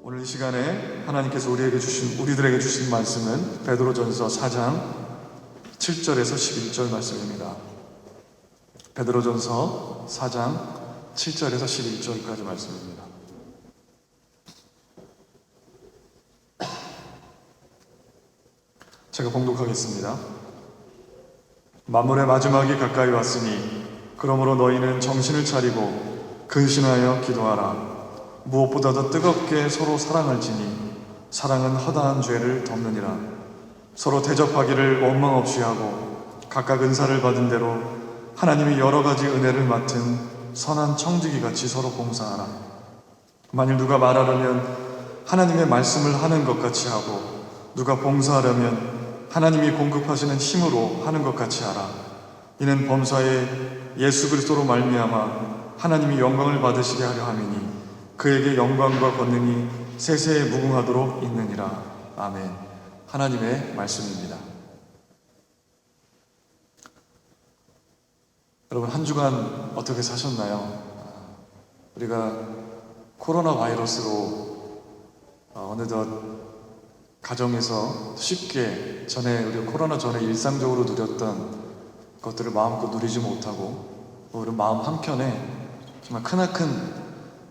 오늘 이 시간에 하나님께서 우리들에게 주신 말씀은 베드로전서 4장 7절에서 11절 말씀입니다. 베드로전서 4장 7절에서 11절까지 말씀입니다. 제가 봉독하겠습니다. 만물의 마지막이 가까이 왔으니 그러므로 너희는 정신을 차리고 근신하여 기도하라. 무엇보다도 뜨겁게 서로 사랑할지니 사랑은 허다한 죄를 덮느니라. 서로 대접하기를 원망 없이 하고 각각 은사를 받은 대로 하나님이 여러 가지 은혜를 맡은 선한 청지기같이 서로 봉사하라. 만일 누가 말하려면 하나님의 말씀을 하는 것 같이 하고 누가 봉사하려면 하나님이 공급하시는 힘으로 하는 것 같이 하라. 이는 범사에 예수 그리스도로 말미암아 하나님이 영광을 받으시게 하려 함이니 그에게 영광과 권능이 세세에 무궁하도록 있느니라. 아멘. 하나님의 말씀입니다. 여러분, 한 주간 어떻게 사셨나요? 우리가 코로나 바이러스로 어느덧 가정에서 쉽게 우리 코로나 전에 일상적으로 누렸던 것들을 마음껏 누리지 못하고 우리 마음 한켠에 정말 크나큰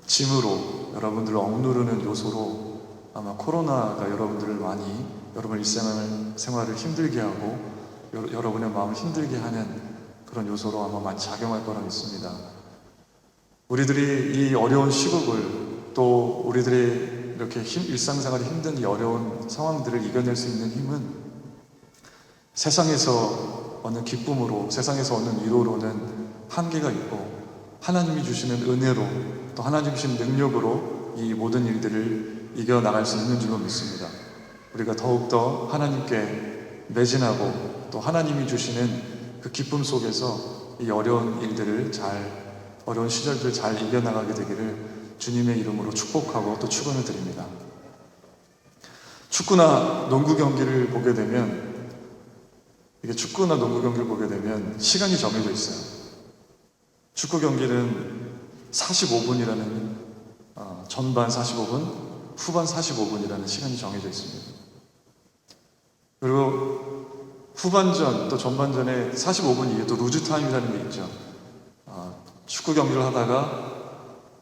짐으로 여러분들을 억누르는 요소로 아마 코로나가 여러분들을 많이 여러분 일상생활을 힘들게 하고 여러분의 마음을 힘들게 하는 그런 요소로 아마 많이 작용할 거라 믿습니다. 우리들이 이 어려운 시국을 또 우리들의 이렇게 일상생활이 힘든 이 어려운 상황들을 이겨낼 수 있는 힘은 세상에서 얻는 기쁨으로, 세상에서 얻는 위로로는 한계가 있고 하나님이 주시는 은혜로 또 하나님이 주신 능력으로 이 모든 일들을 이겨나갈 수 있는 줄로 믿습니다. 우리가 더욱더 하나님께 매진하고 또 하나님이 주시는 그 기쁨 속에서 이 어려운 일들을 어려운 시절들을 잘 이겨나가게 되기를 주님의 이름으로 축복하고 또 축원을 드립니다. 축구나 농구 경기를 보게 되면 시간이 정해져 있어요. 축구 경기는 45분이라는 전반 45분, 후반 45분이라는 시간이 정해져 있습니다. 그리고 후반전 또 전반전에 45분 이후에 또 루즈타임이라는 게 있죠. 축구 경기를 하다가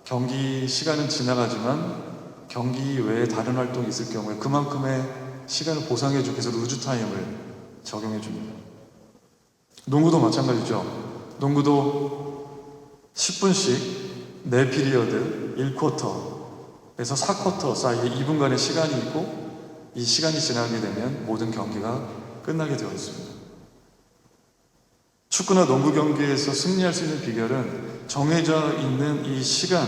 경기 시간은 지나가지만 경기 외에 다른 활동이 있을 경우에 그만큼의 시간을 보상해주기 위해서 루즈타임을 적용해 줍니다. 농구도 마찬가지죠. 농구도 10분씩 4피리어드 1쿼터에서 4쿼터 사이에 2분간의 시간이 있고 이 시간이 지나게 되면 모든 경기가 끝나게 되어 있습니다. 축구나 농구 경기에서 승리할 수 있는 비결은 정해져 있는 이 시간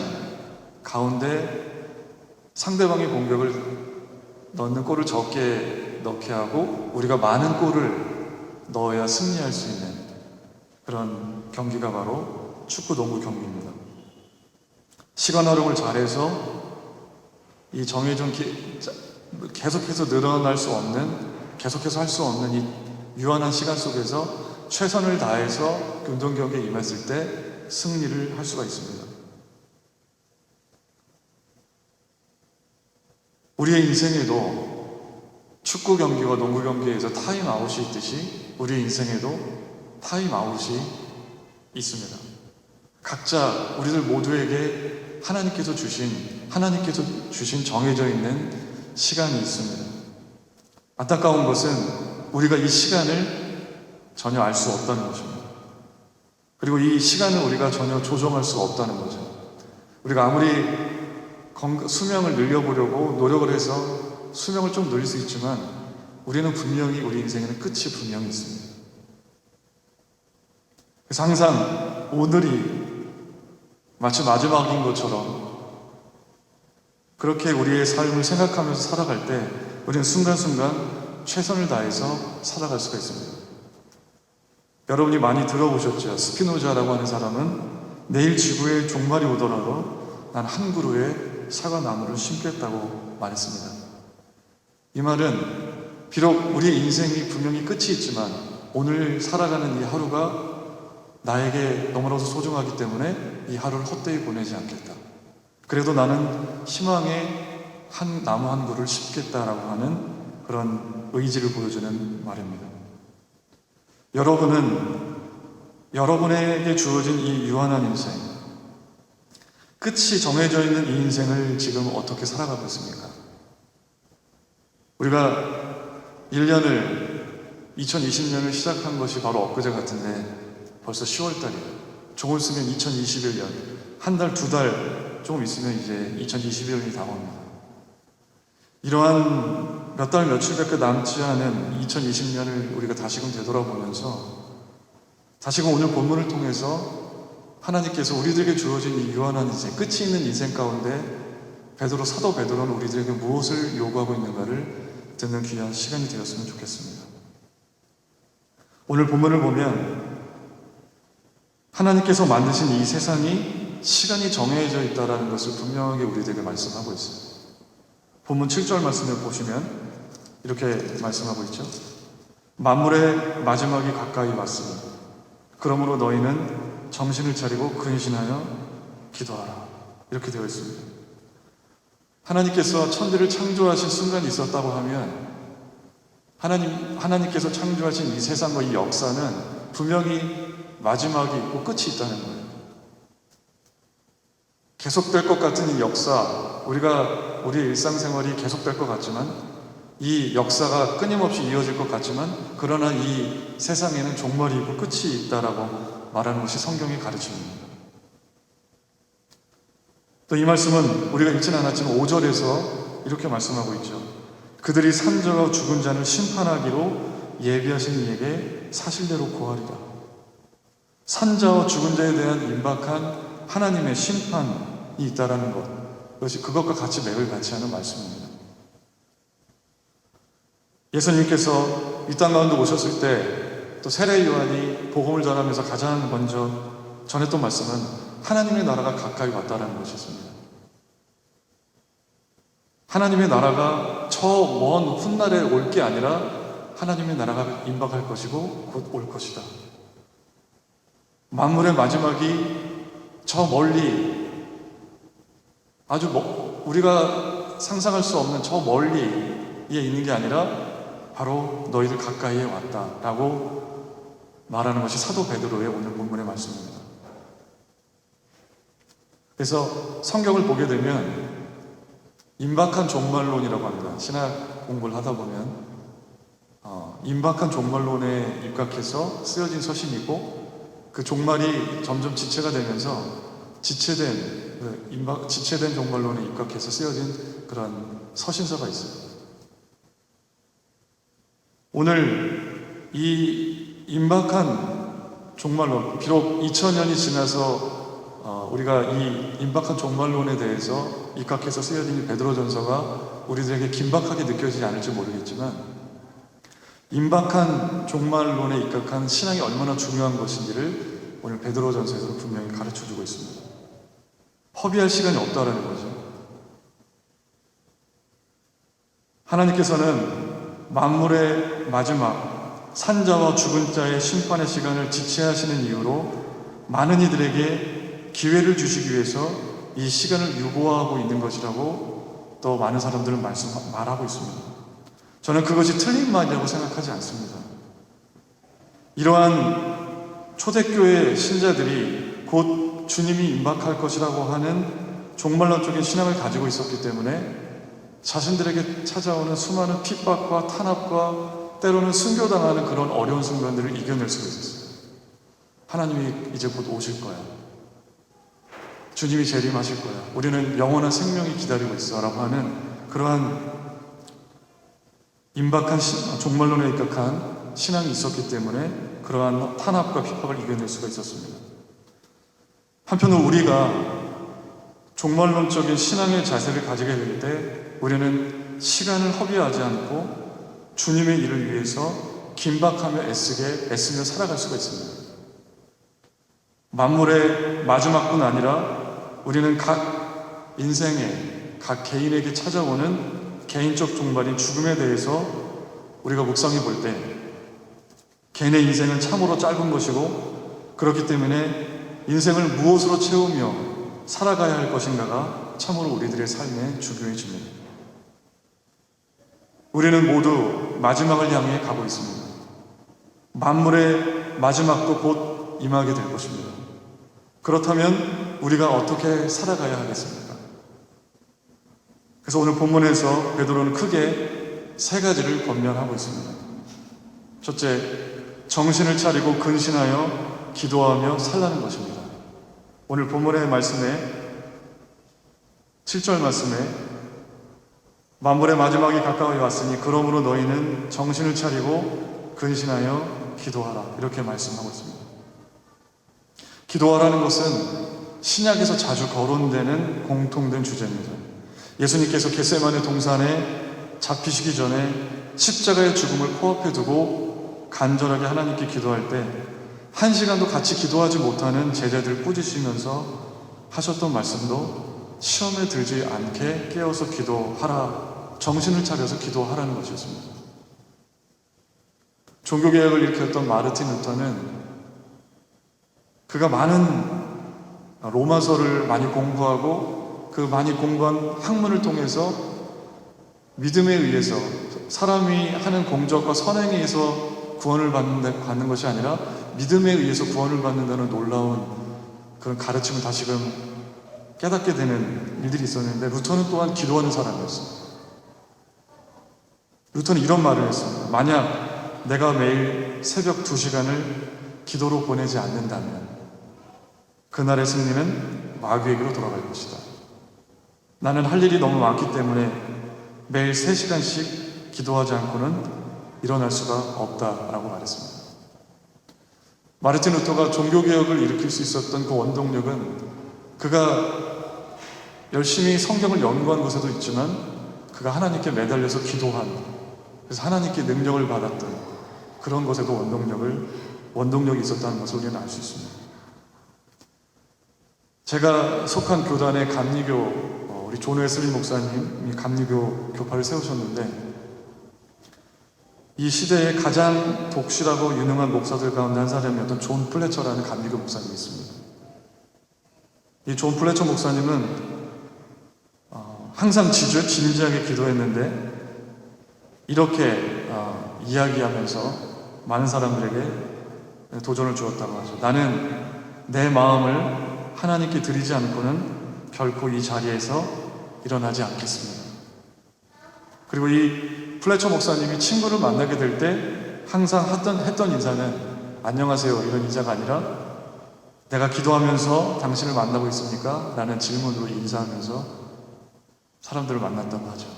가운데 상대방의 공격을 넣는 골을 적게 넣게 하고 우리가 많은 골을 넣어야 승리할 수 있는 그런 경기가 바로 축구 농구 경기입니다. 시간 활용을 잘해서 이 정해진 계속해서 할 수 없는 이 유한한 시간 속에서 최선을 다해서 운동 경기에 임했을 때 승리를 할 수가 있습니다. 우리의 인생에도 축구 경기와 농구 경기에서 타임아웃이 있듯이 우리의 인생에도 타임아웃이 있습니다. 각자 우리들 모두에게 하나님께서 주신 정해져 있는 시간이 있습니다. 안타까운 것은 우리가 이 시간을 전혀 알 수 없다는 것입니다. 그리고 이 시간을 우리가 전혀 조정할 수 없다는 거죠. 우리가 아무리 수명을 늘려보려고 노력을 해서 수명을 좀 늘릴 수 있지만 우리는 분명히 우리 인생에는 끝이 분명히 있습니다. 그래서 항상 오늘이 마치 마지막인 것처럼 그렇게 우리의 삶을 생각하면서 살아갈 때 우리는 순간순간 최선을 다해서 살아갈 수가 있습니다. 여러분이 많이 들어보셨죠? 스피노자라고 하는 사람은 내일 지구의 종말이 오더라도 난 한 그루의 사과나무를 심겠다고 말했습니다. 이 말은 비록 우리의 인생이 분명히 끝이 있지만 오늘 살아가는 이 하루가 나에게 너무나도 소중하기 때문에 이 하루를 헛되이 보내지 않겠다. 그래도 나는 희망의 한 나무 한 그루를 심겠다라고 하는 그런 의지를 보여주는 말입니다. 여러분은 여러분에게 주어진 이 유한한 인생, 끝이 정해져 있는 이 인생을 지금 어떻게 살아가고 있습니까? 우리가 2020년을 시작한 것이 바로 엊그제 같은데 벌써 10월달이에요. 조금 있으면 2021년, 한 달, 두 달 조금 있으면 이제 2021년이 다가옵니다. 이러한 몇 달, 며칠밖에 남지 않은 2020년을 우리가 다시금 되돌아보면서 다시금 오늘 본문을 통해서 하나님께서 우리들에게 주어진 이 유한한 인생, 끝이 있는 인생 가운데 사도 베드로는 우리들에게 무엇을 요구하고 있는가를 듣는 귀한 시간이 되었으면 좋겠습니다. 오늘 본문을 보면 하나님께서 만드신 이 세상이 시간이 정해져 있다는 것을 분명하게 우리들에게 말씀하고 있어요. 본문 7절 말씀을 보시면 이렇게 말씀하고 있죠. 만물의 마지막이 가까이 왔으니 그러므로 너희는 정신을 차리고 근신하여 기도하라. 이렇게 되어 있습니다. 하나님께서 천지를 창조하신 순간이 있었다고 하면 하나님께서 창조하신 이 세상과 이 역사는 분명히 마지막이 있고 끝이 있다는 거예요. 계속될 것 같은 이 역사, 우리의 일상생활이 계속될 것 같지만 이 역사가 끊임없이 이어질 것 같지만 그러나 이 세상에는 종말이 있고 끝이 있다라고 말하는 것이 성경의 가르침입니다. 또 이 말씀은 우리가 읽지는 않았지만 5절에서 이렇게 말씀하고 있죠. 그들이 산자와 죽은 자를 심판하기로 예비하신 이에게 사실대로 고하리라. 산자와 죽은 자에 대한 임박한 하나님의 심판이 있다라는 것, 그것이 그것과 같이 맥을 같이 하는 말씀입니다. 예수님께서 이 땅 가운데 오셨을 때 또 세례 요한이 복음을 전하면서 가장 먼저 전했던 말씀은 하나님의 나라가 가까이 왔다라는 것이었습니다. 하나님의 나라가 저 먼 훗날에 올 게 아니라 하나님의 나라가 임박할 것이고 곧 올 것이다. 만물의 마지막이 저 멀리 아주 우리가 상상할 수 없는 저 멀리에 있는 게 아니라 바로 너희들 가까이에 왔다라고 말하는 것이 사도 베드로의 오늘 본문의 말씀입니다. 그래서 성경을 보게 되면 임박한 종말론이라고 합니다. 신학 공부를 하다 보면 임박한 종말론에 입각해서 쓰여진 서신이고 그 종말이 점점 지체가 되면서 지체된 종말론에 입각해서 쓰여진 그런 서신서가 있어요. 오늘 이 임박한 종말론, 비록 2000년이 지나서 우리가 이 임박한 종말론에 대해서 입각해서 쓰여진 이 베드로전서가 우리들에게 긴박하게 느껴지지 않을지 모르겠지만 임박한 종말론에 입각한 신앙이 얼마나 중요한 것인지를 오늘 베드로전서에서 분명히 가르쳐주고 있습니다. 허비할 시간이 없다라는 거죠. 하나님께서는 만물의 마지막 산자와 죽은 자의 심판의 시간을 지체하시는 이유로 많은 이들에게 기회를 주시기 위해서 이 시간을 유보하고 있는 것이라고 또 많은 사람들은 말하고 있습니다. 저는 그것이 틀린 말이라고 생각하지 않습니다. 이러한 초대교회 신자들이 곧 주님이 임박할 것이라고 하는 종말론적인 신앙을 가지고 있었기 때문에 자신들에게 찾아오는 수많은 핍박과 탄압과 때로는 순교당하는 그런 어려운 순간들을 이겨낼 수가 있었어요. 하나님이 이제 곧 오실 거야. 주님이 재림하실 거야. 우리는 영원한 생명이 기다리고 있어 라고 하는 그러한 임박한 종말론에 입각한 신앙이 있었기 때문에 그러한 탄압과 핍박을 이겨낼 수가 있었습니다. 한편으로 우리가 종말론적인 신앙의 자세를 가지게 될 때 우리는 시간을 허비하지 않고 주님의 일을 위해서 긴박하며 애쓰며 살아갈 수가 있습니다. 만물의 마지막뿐 아니라 우리는 각 인생에 각 개인에게 찾아오는 개인적 종말인 죽음에 대해서 우리가 묵상해 볼 때 개인의 인생은 참으로 짧은 것이고 그렇기 때문에 인생을 무엇으로 채우며 살아가야 할 것인가가 참으로 우리들의 삶의 중요해집니다. 우리는 모두 마지막을 향해 가고 있습니다. 만물의 마지막도 곧 임하게 될 것입니다. 그렇다면 우리가 어떻게 살아가야 하겠습니까? 그래서 오늘 본문에서 베드로는 크게 세 가지를 권면하고 있습니다. 첫째, 정신을 차리고 근신하여 기도하며 살라는 것입니다. 오늘 본문의 말씀에 7절 말씀에 만물의 마지막이 가까이 왔으니 그러므로 너희는 정신을 차리고 근신하여 기도하라, 이렇게 말씀하고 있습니다. 기도하라는 것은 신약에서 자주 거론되는 공통된 주제입니다. 예수님께서 겟세마네 동산에 잡히시기 전에 십자가의 죽음을 코앞에 두고 간절하게 하나님께 기도할 때 한 시간도 같이 기도하지 못하는 제자들 꾸짖으시면서 하셨던 말씀도 시험에 들지 않게 깨어서 기도하라, 정신을 차려서 기도하라는 것이었습니다. 종교개혁을 일으켰던 마르틴 루터는 그가 많은 로마서를 많이 공부하고 그 많이 공부한 학문을 통해서 믿음에 의해서 사람이 하는 공적과 선행에 의해서 구원을 받는 것이 아니라 믿음에 의해서 구원을 받는다는 놀라운 그런 가르침을 다시금 깨닫게 되는 일들이 있었는데, 루터는 또한 기도하는 사람이었어요. 루터는 이런 말을 했습니다. 만약 내가 매일 새벽 2시간을 기도로 보내지 않는다면 그날의 승리는 마귀에게로 돌아갈 것이다. 나는 할 일이 너무 많기 때문에 매일 3시간씩 기도하지 않고는 일어날 수가 없다라고 말했습니다. 마르틴 루터가 종교개혁을 일으킬 수 있었던 그 원동력은 그가 열심히 성경을 연구한 것에도 있지만 그가 하나님께 매달려서 기도한, 그래서 하나님께 능력을 받았던 그런 것에도 원동력이 있었다는 것을 우리는 알 수 있습니다. 제가 속한 교단의 감리교, 우리 존 웨슬리 목사님이 감리교 교파를 세우셨는데, 이 시대의 가장 독실하고 유능한 목사들 가운데 한 사람이었던 존 플래처라는 감리교 목사님이 있습니다. 이 존 플래처 목사님은 항상 진지하게 기도했는데 이렇게 이야기하면서 많은 사람들에게 도전을 주었다고 하죠. 나는 내 마음을 하나님께 드리지 않고는 결코 이 자리에서 일어나지 않겠습니다. 그리고 이 플래처 목사님이 친구를 만나게 될 때 항상 했던 인사는 안녕하세요, 이런 인사가 아니라 내가 기도하면서 당신을 만나고 있습니까? 라는 질문으로 인사하면서 사람들을 만났다고 하죠.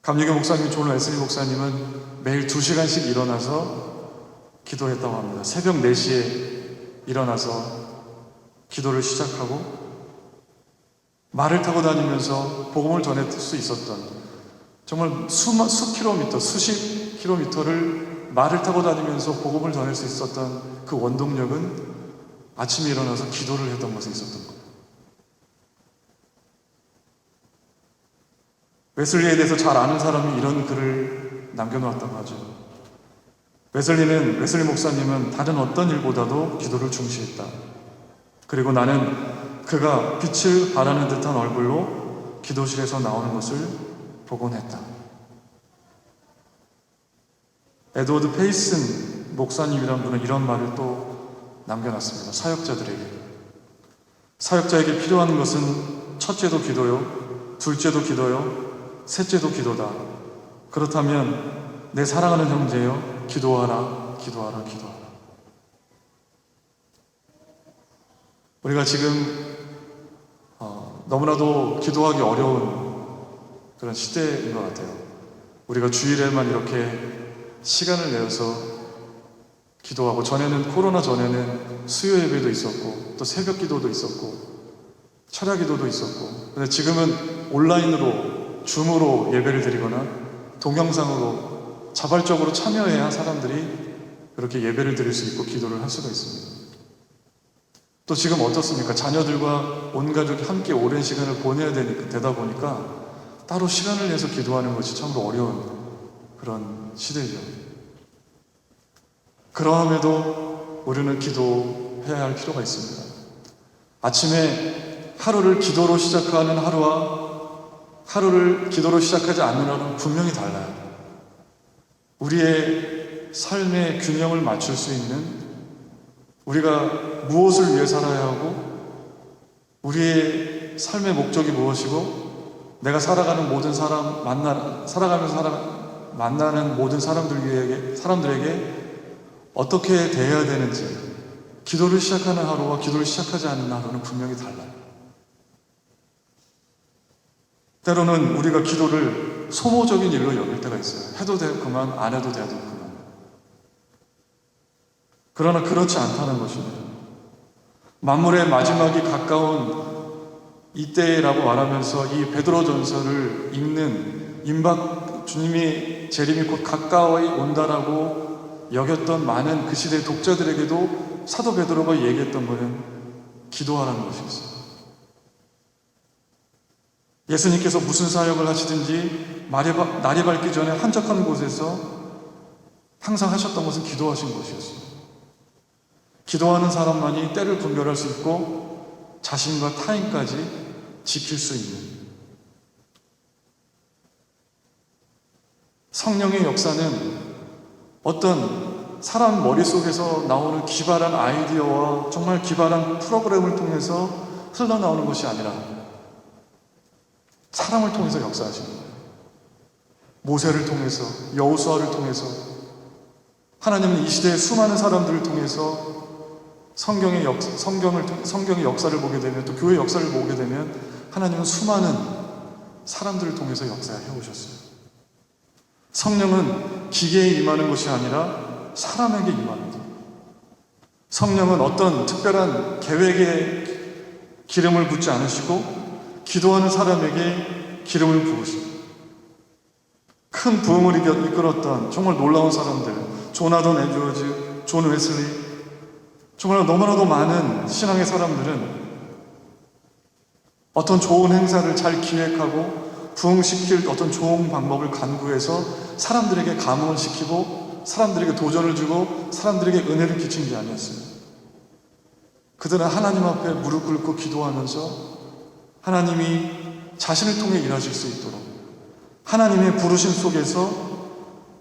감리교 목사님 존 웨슬리 목사님은 매일 2시간씩 일어나서 기도했다고 합니다. 새벽 4시에 일어나서 기도를 시작하고 말을 타고 다니면서 복음을 전할 수 있었던, 정말 수십 킬로미터를 말을 타고 다니면서 복음을 전할 수 있었던 그 원동력은 아침에 일어나서 기도를 했던 것에 있었던 거예요. 웨슬리에 대해서 잘 아는 사람이 이런 글을 남겨놓았다고 하죠. 웨슬리 목사님은 다른 어떤 일보다도 기도를 중시했다. 그리고 나는 그가 빛을 발하는 듯한 얼굴로 기도실에서 나오는 것을 보곤 했다. 에드워드 페이슨 목사님이라는 분은 이런 말을 또 남겨놨습니다. 사역자에게 필요한 것은 첫째도 기도요, 둘째도 기도요, 셋째도 기도다. 그렇다면 내 사랑하는 형제여, 기도하라, 기도하라, 기도하라. 우리가 지금 너무나도 기도하기 어려운 그런 시대인 것 같아요. 우리가 주일에만 이렇게 시간을 내어서 기도하고, 코로나 전에는 수요 예배도 있었고 또 새벽 기도도 있었고 철야 기도도 있었고, 근데 지금은 온라인으로 줌으로 예배를 드리거나 동영상으로 자발적으로 참여해야 사람들이 그렇게 예배를 드릴 수 있고 기도를 할 수가 있습니다. 또 지금 어떻습니까? 자녀들과 온 가족이 함께 오랜 시간을 보내야 되다 보니까 따로 시간을 내서 기도하는 것이 참으로 어려운 그런 시대죠. 그러함에도 우리는 기도해야 할 필요가 있습니다. 아침에 하루를 기도로 시작하는 하루와 하루를 기도로 시작하지 않는 하루는 분명히 달라요. 우리의 삶의 균형을 맞출 수 있는, 우리가 무엇을 위해 살아야 하고 우리의 삶의 목적이 무엇이고 내가 살아가는 모든 사람 만나는 모든 사람들에게 어떻게 대해야 되는지, 기도를 시작하는 하루와 기도를 시작하지 않는 하루는 분명히 달라요. 때로는 우리가 기도를 소모적인 일로 여길 때가 있어요. 해도 되고 그만, 안 해도 돼도 그만. 그러나 그렇지 않다는 것입니다. 만물의 마지막이 가까운 이때라고 말하면서 이 베드로전서를 읽는 주님이 재림이 곧 가까이 온다라고 여겼던 많은 그 시대 독자들에게도 사도 베드로가 얘기했던 것은 기도하라는 것이었어요. 예수님께서 무슨 사역을 하시든지 날이 밝기 전에 한적한 곳에서 항상 하셨던 것은 기도하신 것이었어요. 기도하는 사람만이 때를 분별할 수 있고 자신과 타인까지 지킬 수 있는, 성령의 역사는 어떤 사람 머릿속에서 나오는 기발한 아이디어와 정말 기발한 프로그램을 통해서 흘러나오는 것이 아니라 사람을 통해서 역사하시는 거예요. 모세를 통해서, 여호수아를 통해서, 하나님은 이 시대의 수많은 사람들을 통해서 성경의 역사를 보게 되면, 또 교회의 역사를 보게 되면 하나님은 수많은 사람들을 통해서 역사해 오셨어요. 성령은 기계에 임하는 것이 아니라 사람에게 임하는 것. 성령은 어떤 특별한 계획에 기름을 붓지 않으시고 기도하는 사람에게 기름을 부으시고, 큰 부흥을 이끌었던 정말 놀라운 사람들, 조나단 에드워즈, 존 웨슬리, 정말 너무나도 많은 신앙의 사람들은 어떤 좋은 행사를 잘 기획하고 부흥시킬 어떤 좋은 방법을 간구해서 사람들에게 감흥을 시키고 사람들에게 도전을 주고 사람들에게 은혜를 끼친 게 아니었어요. 그들은 하나님 앞에 무릎 꿇고 기도하면서 하나님이 자신을 통해 일하실 수 있도록 하나님의 부르심 속에서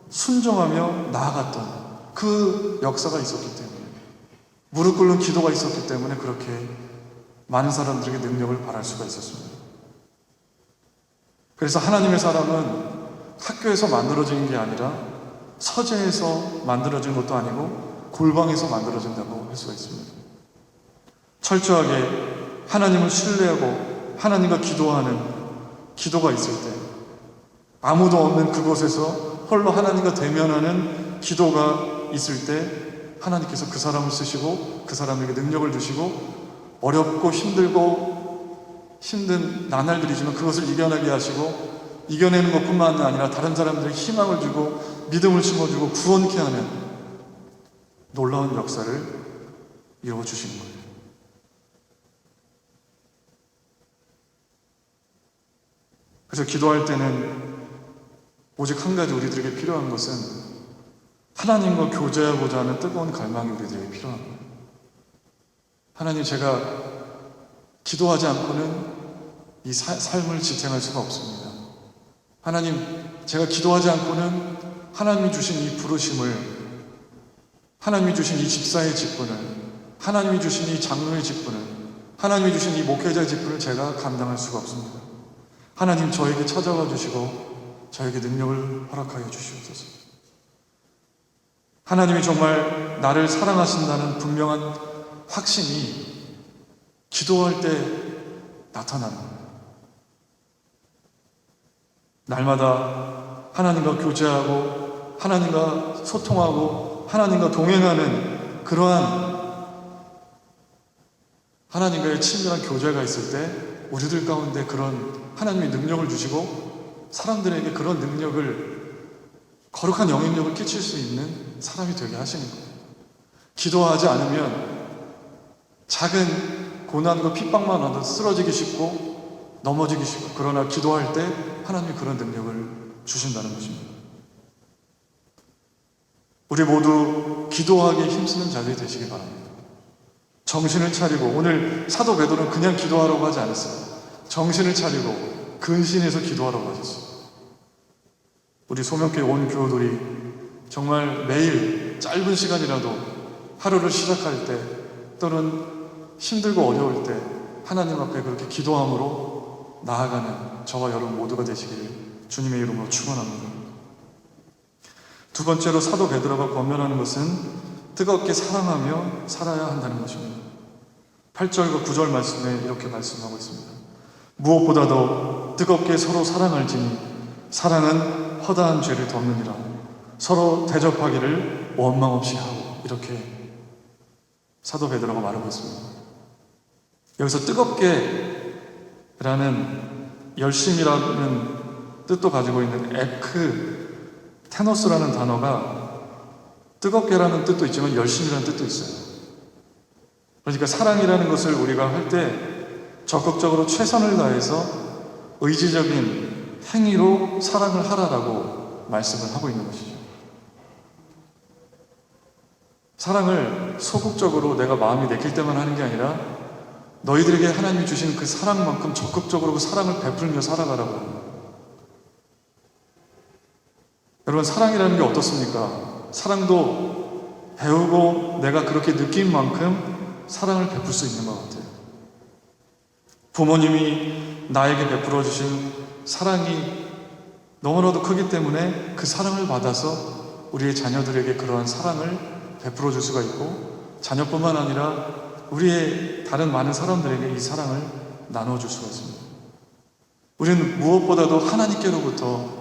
순종하며 나아갔던 그 역사가 있었기 때문에, 무릎 꿇는 기도가 있었기 때문에 그렇게 많은 사람들에게 능력을 발할 수가 있었습니다. 그래서 하나님의 사람은 학교에서 만들어지는 게 아니라 서재에서 만들어진 것도 아니고 골방에서 만들어진다고 할 수가 있습니다. 철저하게 하나님을 신뢰하고 하나님과 기도하는 기도가 있을 때, 아무도 없는 그곳에서 홀로 하나님과 대면하는 기도가 있을 때 하나님께서 그 사람을 쓰시고 그 사람에게 능력을 주시고 어렵고 힘든 나날들이지만 그것을 이겨내게 하시고, 이겨내는 것뿐만 아니라 다른 사람들에게 희망을 주고 믿음을 심어주고 구원케 하는 놀라운 역사를 이루어 주시는 거예요. 그래서 기도할 때는 오직 한 가지 우리들에게 필요한 것은 하나님과 교제하고자 하는 뜨거운 갈망이 우리들에게 필요한 거예요. 하나님, 제가 기도하지 않고는 이 삶을 지탱할 수가 없습니다. 하나님, 제가 기도하지 않고는 하나님이 주신 이 부르심을, 하나님이 주신 이 집사의 직분을, 하나님이 주신 이 장로의 직분을, 하나님이 주신 이 목회자의 직분을 제가 감당할 수가 없습니다. 하나님, 저에게 찾아와 주시고 저에게 능력을 허락하여 주시옵소서. 하나님이 정말 나를 사랑하신다는 분명한 확신이 기도할 때 나타나는 거예요. 날마다 하나님과 교제하고 하나님과 소통하고 하나님과 동행하는 그러한 하나님과의 친밀한 교제가 있을 때 우리들 가운데 그런 하나님의 능력을 주시고 사람들에게 그런 능력을, 거룩한 영향력을 끼칠 수 있는 사람이 되게 하시는 거예요. 기도하지 않으면 작은 고난과 핍박만 와도 쓰러지기 쉽고 넘어지기 쉽고, 그러나 기도할 때 하나님이 그런 능력을 주신다는 것입니다. 우리 모두 기도하기에 힘쓰는 자들이 되시기 바랍니다. 정신을 차리고, 오늘 사도 베드로는 그냥 기도하라고 하지 않았어요. 정신을 차리고 근신해서 기도하라고 하셨어요. 우리 소명교회 온 교우들이 정말 매일 짧은 시간이라도 하루를 시작할 때 또는 힘들고 어려울 때 하나님 앞에 그렇게 기도함으로 나아가는 저와 여러분 모두가 되시기를 주님의 이름으로 축원합니다. 두 번째로 사도 베드로가 권면하는 것은 뜨겁게 사랑하며 살아야 한다는 것입니다. 8절과 9절 말씀에 이렇게 말씀하고 있습니다. 무엇보다도 뜨겁게 서로 사랑할지니 사랑은 허다한 죄를 덮느니라. 서로 대접하기를 원망 없이 하고, 이렇게 사도 베드로가 말하고 있습니다. 여기서 뜨겁게 라는 열심이라는 뜻도 가지고 있는 테노스라는 단어가 뜨겁게라는 뜻도 있지만 열심이라는 뜻도 있어요. 그러니까 사랑이라는 것을 우리가 할 때 적극적으로 최선을 다해서 의지적인 행위로 사랑을 하라라고 말씀을 하고 있는 것이죠. 사랑을 소극적으로 내가 마음이 내킬 때만 하는 게 아니라 너희들에게 하나님이 주신 그 사랑만큼 적극적으로 그 사랑을 베풀며 살아가라고 합니다. 여러분, 사랑이라는 게 어떻습니까? 사랑도 배우고 내가 그렇게 느낀 만큼 사랑을 베풀 수 있는 것 같아요. 부모님이 나에게 베풀어 주신 사랑이 너무나도 크기 때문에 그 사랑을 받아서 우리의 자녀들에게 그러한 사랑을 베풀어 줄 수가 있고, 자녀뿐만 아니라 우리의 다른 많은 사람들에게 이 사랑을 나눠줄 수가 있습니다. 우리는 무엇보다도 하나님께로부터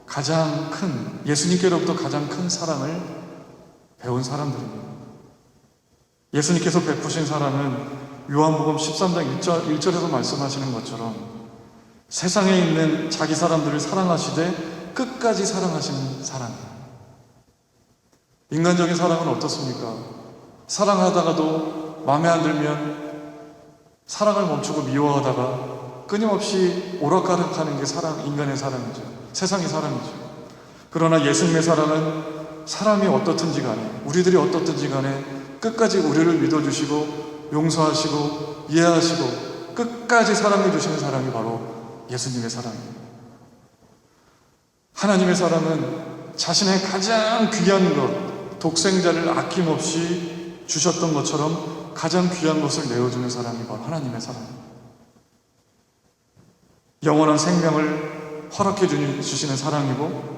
가장 큰, 예수님께로부터 가장 큰 사랑을 배운 사람들입니다. 예수님께서 베푸신 사랑은 요한복음 13장 1절에서 말씀하시는 것처럼 세상에 있는 자기 사람들을 사랑하시되 끝까지 사랑하시는 사랑이에요. 인간적인 사랑은 어떻습니까? 사랑하다가도 마음에 안 들면 사랑을 멈추고 미워하다가 끊임없이 오락가락하는 게 인간의 사랑이죠. 세상의 사랑이죠. 그러나 예수님의 사랑은 사람이 어떻든지 간에, 우리들이 어떻든지 간에 끝까지 우리를 믿어주시고 용서하시고 이해하시고 끝까지 사랑해 주시는 사랑이 바로 예수님의 사랑입니다. 하나님의 사랑은 자신의 가장 귀한 것, 독생자를 아낌없이 주셨던 것처럼 가장 귀한 것을 내어주는 사랑이 바로 하나님의 사랑입니다. 영원한 생명을 허락해 주시는 사랑이고,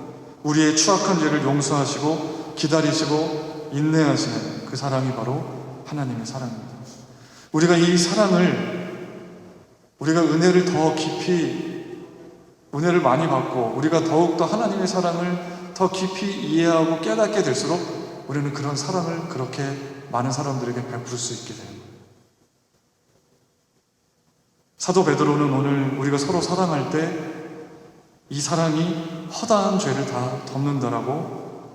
우리의 추악한 죄를 용서하시고 기다리시고 인내하시는 그 사랑이 바로 하나님의 사랑입니다. 우리가 이 사랑을, 우리가 은혜를 더 깊이, 은혜를 많이 받고 우리가 더욱더 하나님의 사랑을 더 깊이 이해하고 깨닫게 될수록 우리는 그런 사랑을 그렇게 많은 사람들에게 베풀 수 있게 됩니다. 사도 베드로는 오늘 우리가 서로 사랑할 때 이 사랑이 허다한 죄를 다 덮는다라고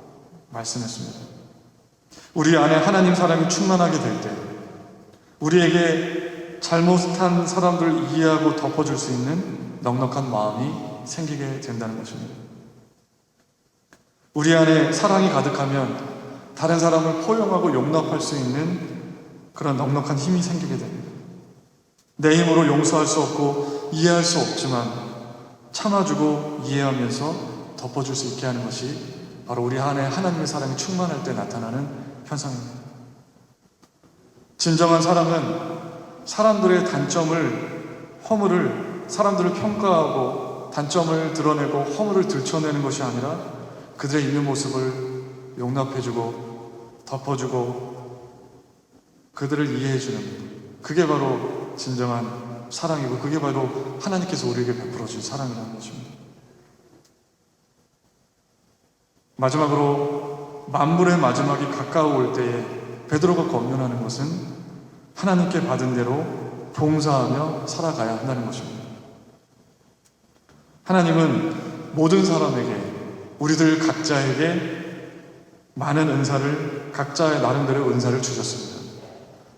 말씀했습니다. 우리 안에 하나님 사랑이 충만하게 될 때 우리에게 잘못한 사람들을 이해하고 덮어줄 수 있는 넉넉한 마음이 생기게 된다는 것입니다. 우리 안에 사랑이 가득하면 다른 사람을 포용하고 용납할 수 있는 그런 넉넉한 힘이 생기게 됩니다. 내 힘으로 용서할 수 없고 이해할 수 없지만 참아주고 이해하면서 덮어줄 수 있게 하는 것이 바로 우리 안에 하나님의 사랑이 충만할 때 나타나는 현상입니다. 진정한 사랑은 사람들의 허물을, 사람들을 평가하고 단점을 드러내고 허물을 들춰내는 것이 아니라 그들의 있는 모습을 용납해주고 덮어주고 그들을 이해해주는, 그게 바로 진정한 사랑이고 그게 바로 하나님께서 우리에게 베풀어 준 사랑이라는 것입니다. 마지막으로 만물의 마지막이 가까워올 때에 베드로가 권면하는 것은 하나님께 받은 대로 봉사하며 살아가야 한다는 것입니다. 하나님은 모든 사람에게, 우리들 각자에게 많은 은사를, 각자의 나름대로 은사를 주셨습니다.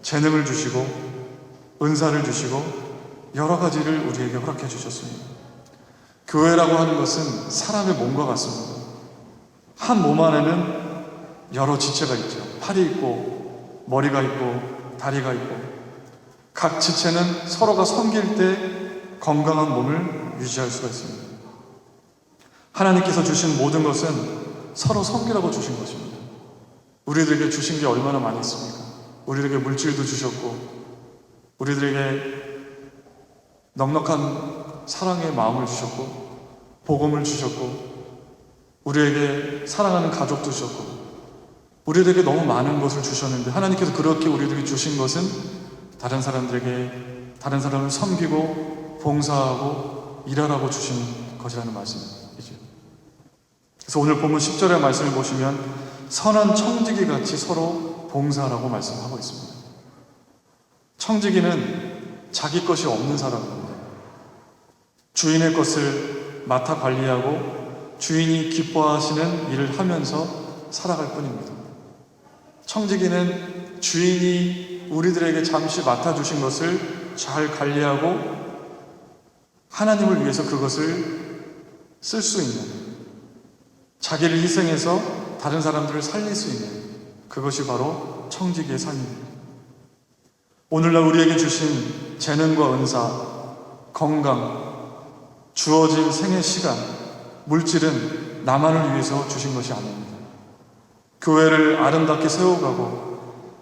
재능을 주시고 은사를 주시고 여러 가지를 우리에게 허락해 주셨습니다. 교회라고 하는 것은 사람의 몸과 같습니다. 한 몸 안에는 여러 지체가 있죠. 팔이 있고 머리가 있고 다리가 있고 각 지체는 서로가 섬길 때 건강한 몸을 유지할 수가 있습니다. 하나님께서 주신 모든 것은 서로 섬기라고 주신 것입니다. 우리들에게 주신 게 얼마나 많이 있습니까? 우리들에게 물질도 주셨고, 우리들에게 넉넉한 사랑의 마음을 주셨고, 복음을 주셨고, 우리에게 사랑하는 가족도 주셨고, 우리들에게 너무 많은 것을 주셨는데, 하나님께서 그렇게 우리들에게 주신 것은 다른 사람을 섬기고 봉사하고 일하라고 주신 것이라는 말씀이죠. 그래서 오늘 본문 10절의 말씀을 보시면 선한 청지기 같이 서로 봉사하라고 말씀하고 있습니다. 청지기는 자기 것이 없는 사람입니다. 주인의 것을 맡아 관리하고 주인이 기뻐하시는 일을 하면서 살아갈 뿐입니다. 청지기는 주인이 우리들에게 잠시 맡아주신 것을 잘 관리하고 하나님을 위해서 그것을 쓸 수 있는, 자기를 희생해서 다른 사람들을 살릴 수 있는, 그것이 바로 청지기의 삶입니다. 오늘날 우리에게 주신 재능과 은사, 건강, 주어진 생애 시간, 물질은 나만을 위해서 주신 것이 아닙니다. 교회를 아름답게 세워가고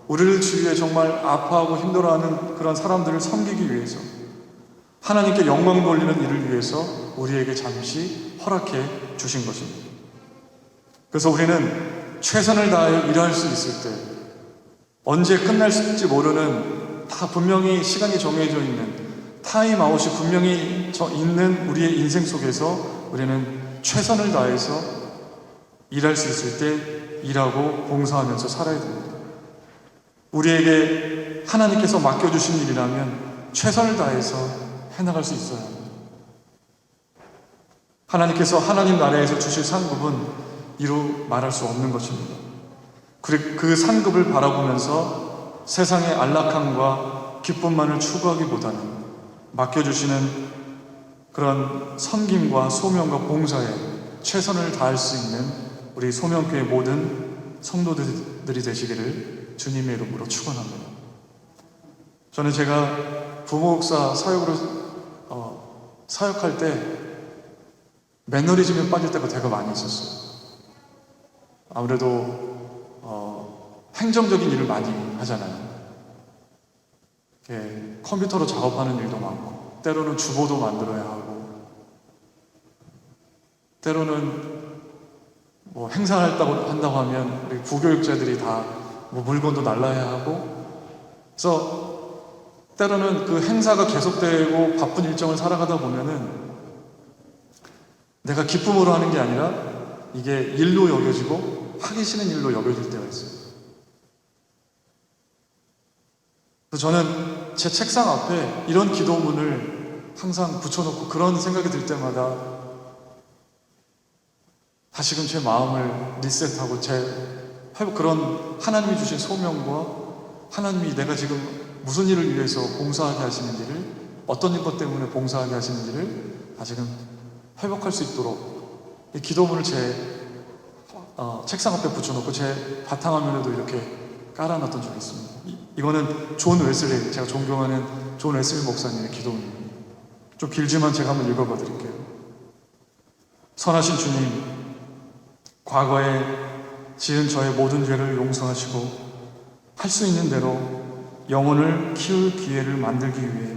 우리를 주위에 정말 아파하고 힘들어하는 그런 사람들을 섬기기 위해서, 하나님께 영광 돌리는 일을 위해서 우리에게 잠시 허락해 주신 것입니다. 그래서 우리는 최선을 다해 일할 수 있을 때, 언제 끝날지 모르는, 다 분명히 시간이 정해져 있는 타임아웃이 분명히 있는 우리의 인생 속에서 우리는 최선을 다해서 일할 수 있을 때 일하고 봉사하면서 살아야 됩니다. 우리에게 하나님께서 맡겨주신 일이라면 최선을 다해서 해나갈 수 있어야 합니다. 하나님께서 하나님 나라에서 주실 상급은 이루 말할 수 없는 것입니다. 그 상급을 바라보면서 세상의 안락함과 기쁨만을 추구하기보다는 맡겨주시는 그런 섬김과 소명과 봉사에 최선을 다할 수 있는 우리 소명교회 모든 성도들이 되시기를 주님의 이름으로 축원합니다. 저는 제가 부목사 사역으로 사역할 때 매너리즘에 빠질 때가 되게 많이 있었어요. 아무래도 행정적인 일을 많이 하잖아요. 컴퓨터로 작업하는 일도 많고, 때로는 주보도 만들어야 하고, 때로는 뭐 행사한다고 하면 우리 부교육자들이 다 뭐 물건도 날라야 하고, 그래서 때로는 그 행사가 계속되고 바쁜 일정을 살아가다 보면은 내가 기쁨으로 하는 게 아니라 이게 일로 여겨지고 하기 싫은 일로 여겨질 때가 있어요. 그래서 저는 제 책상 앞에 이런 기도문을 항상 붙여놓고 그런 생각이 들 때마다 다시금 제 마음을 리셋하고 그런 하나님이 주신 소명과 하나님이 내가 지금 무슨 일을 위해서 봉사하게 하시는지를, 어떤 것 때문에 봉사하게 하시는지를 다시금 회복할 수 있도록 이 기도문을 제 책상 앞에 붙여놓고 제 바탕화면에도 이렇게 깔아놨던 적이 있습니다. 이거는 존 웨슬리, 제가 존경하는 존 웨슬리 목사님의 기도문입니다. 좀 길지만 제가 한번 읽어봐 드릴게요. 선하신 주님, 과거에 지은 저의 모든 죄를 용서하시고 할 수 있는 대로 영혼을 키울 기회를 만들기 위해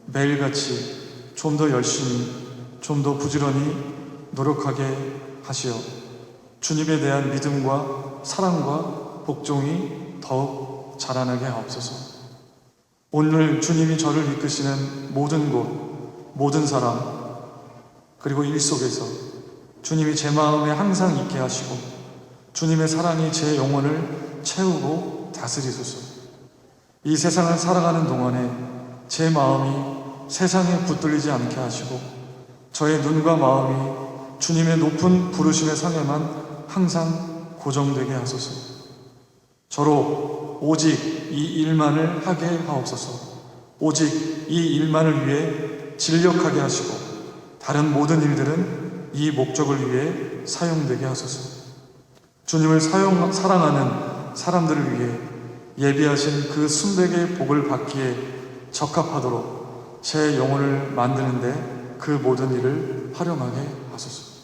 매일같이 좀 더 열심히, 좀 더 부지런히 노력하게 하시어 주님에 대한 믿음과 사랑과 복종이 더욱 자라나게 하옵소서. 오늘 주님이 저를 이끄시는 모든 곳, 모든 사람, 그리고 일 속에서 주님이 제 마음에 항상 있게 하시고 주님의 사랑이 제 영혼을 채우고 다스리소서. 이 세상을 살아가는 동안에 제 마음이 세상에 붙들리지 않게 하시고 저의 눈과 마음이 주님의 높은 부르심의 상에만 항상 고정되게 하소서. 저로 오직 이 일만을 하게 하옵소서. 오직 이 일만을 위해 진력하게 하시고 다른 모든 일들은 이 목적을 위해 사용되게 하소서. 주님을 사랑하는 사람들을 위해 예비하신 그 순백의 복을 받기에 적합하도록 제 영혼을 만드는데 그 모든 일을 활용하게 하소서.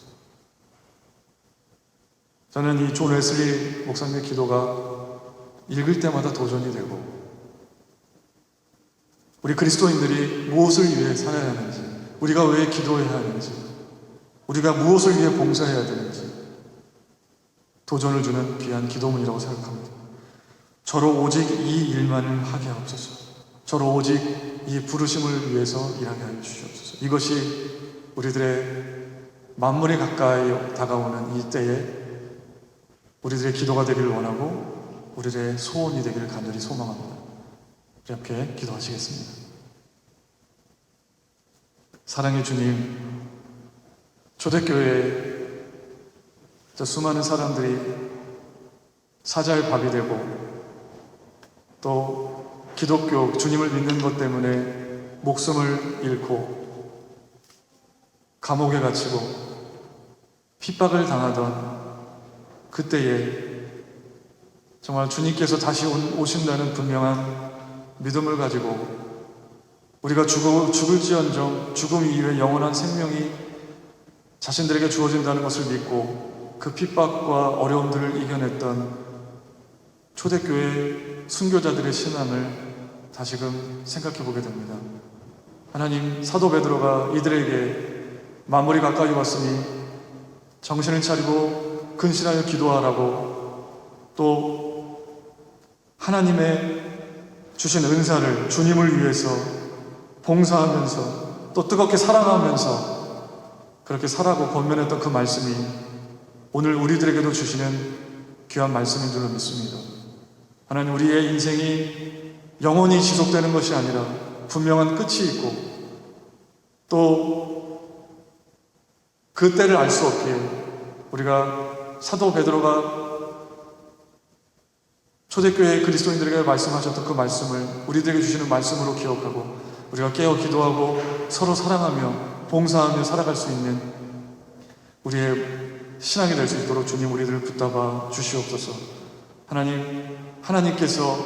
저는 이 존 웨슬리 목사님의 기도가 읽을 때마다 도전이 되고, 우리 그리스도인들이 무엇을 위해 살아야 하는지, 우리가 왜 기도해야 하는지, 우리가 무엇을 위해 봉사해야 되는지 도전을 주는 귀한 기도문이라고 생각합니다. 저로 오직 이 일만을 하게 하옵소서. 저로 오직 이 부르심을 위해서 일하게 하여 주시옵소서. 이것이 우리들의 만물에 가까이 다가오는 이 때에 우리들의 기도가 되기를 원하고 우리들의 소원이 되기를 간절히 소망합니다. 이렇게 기도하시겠습니다. 사랑의 주님, 초대교회에 수많은 사람들이 사자의 밥이 되고, 또 기독교 주님을 믿는 것 때문에 목숨을 잃고 감옥에 갇히고 핍박을 당하던 그때에 정말 주님께서 다시 오신다는 분명한 믿음을 가지고 우리가 죽을지언정 죽음 이후에 영원한 생명이 자신들에게 주어진다는 것을 믿고 그 핍박과 어려움들을 이겨냈던 초대교회 순교자들의 신앙을 다시금 생각해 보게 됩니다. 하나님, 사도 베드로가 이들에게 만물이 가까이 왔으니 정신을 차리고 근신하여 기도하라고, 또 하나님의 주신 은사를 주님을 위해서 봉사하면서 또 뜨겁게 사랑하면서 그렇게 살아고 권면했던 그 말씀이 오늘 우리들에게도 주시는 귀한 말씀인 줄로 믿습니다. 하나님, 우리의 인생이 영원히 지속되는 것이 아니라 분명한 끝이 있고, 또 그 때를 알 수 없기에 우리가 사도 베드로가 초대교회 그리스도인들에게 말씀하셨던 그 말씀을 우리들에게 주시는 말씀으로 기억하고 우리가 깨어 기도하고 서로 사랑하며 봉사하며 살아갈 수 있는 우리의 신앙이 될 수 있도록 주님, 우리들을 붙잡아 주시옵소서. 하나님께서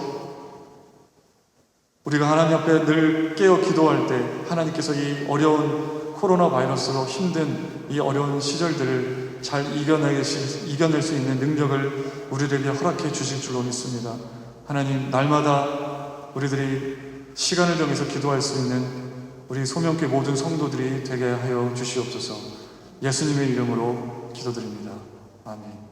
우리가 하나님 앞에 늘 깨어 기도할 때 하나님께서 이 어려운 코로나 바이러스로 힘든 이 어려운 시절들을 잘 이겨낼 수 있는 능력을 우리들에게 허락해 주실 줄로 믿습니다. 하나님, 날마다 우리들이 시간을 정해서 기도할 수 있는 우리 소명교회 모든 성도들이 되게 하여 주시옵소서. 예수님의 이름으로 기도드립니다. 아멘.